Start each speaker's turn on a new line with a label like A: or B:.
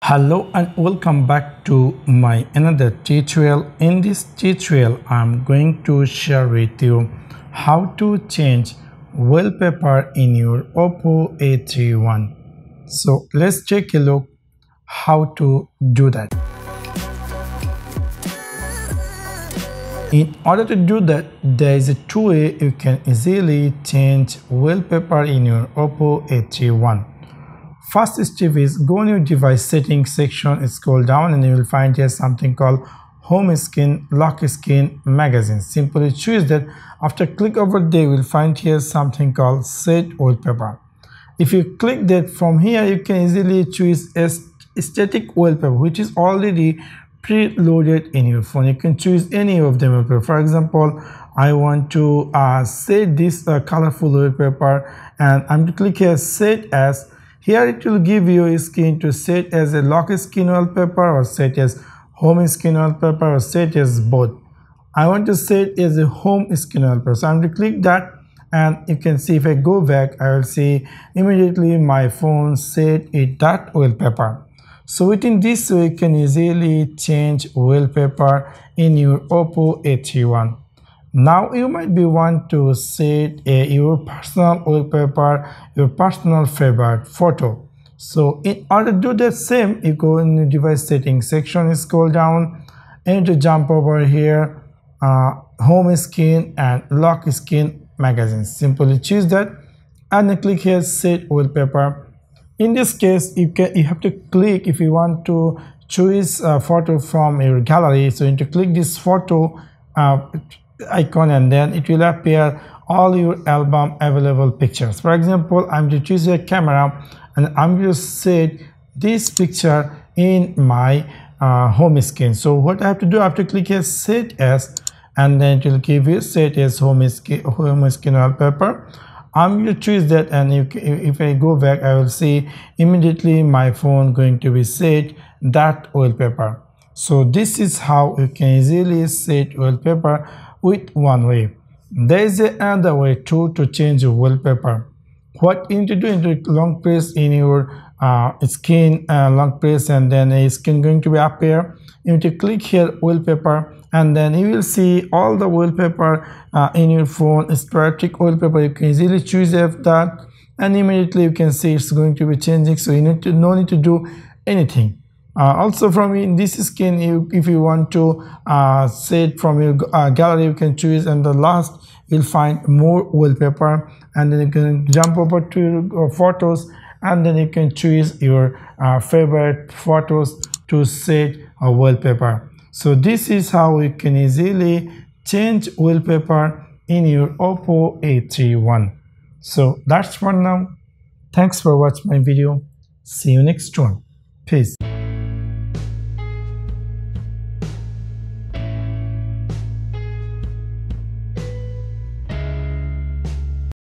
A: Hello and welcome back to my another tutorial. In this tutorial I'm going to share with you how to change wallpaper in your Oppo A31. So let's take a look how to do that. In order to do that, there is a two way you can easily change wallpaper in your Oppo A31. First step is go on your device settings section, scroll down and you will find here something called home screen, lock screen, magazine. Simply choose that. After click over there you will find here something called set wallpaper. If you click that, from here you can easily choose a static wallpaper which is already preloaded in your phone. You can choose any of them wallpaper. For example, I want to set this colorful wallpaper and I'm to click here set as. Here it will give you a screen to set as a lock screen wallpaper or set as home screen wallpaper or set as both. I want to set as a home screen wallpaper. So I'm to click that and you can see if I go back, I will see immediately my phone set that wallpaper. So within this way you can easily change wallpaper in your Oppo A31. Now you might be want to set your personal wallpaper, your personal favorite photo. So in order to do the same, you go in the device settings section, scroll down and to jump over here, home screen and lock screen magazine. Simply choose that and then click here set wallpaper. In this case, you have to click if you want to choose a photo from your gallery. So you need to click this photo icon and then it will appear all your album available pictures. For example, I'm to choose a camera and I'm going to set this picture in my home screen. So what I have to do, I have to click here set as and then it will give you set as home screen wallpaper. I'm going to choose that and if I go back I will see immediately my phone going to be set that wallpaper. So this is how you can easily set wallpaper with one way. There is another way too to change your wallpaper. What you need to do, you need to long press in your screen, long press and then a screen going to be appear. You need to click here wallpaper and then you will see all the wallpaper in your phone. Static wallpaper, you can easily choose that and immediately you can see it's going to be changing. So you no need to do anything. Also from in this screen, if you want to set from your gallery, you can choose and the last you'll find more wallpaper and then you can jump over to your photos and then you can choose your favorite photos to set a wallpaper. So this is how you can easily change wallpaper in your Oppo A31. So that's for now. Thanks for watching my video. See you next one. Peace.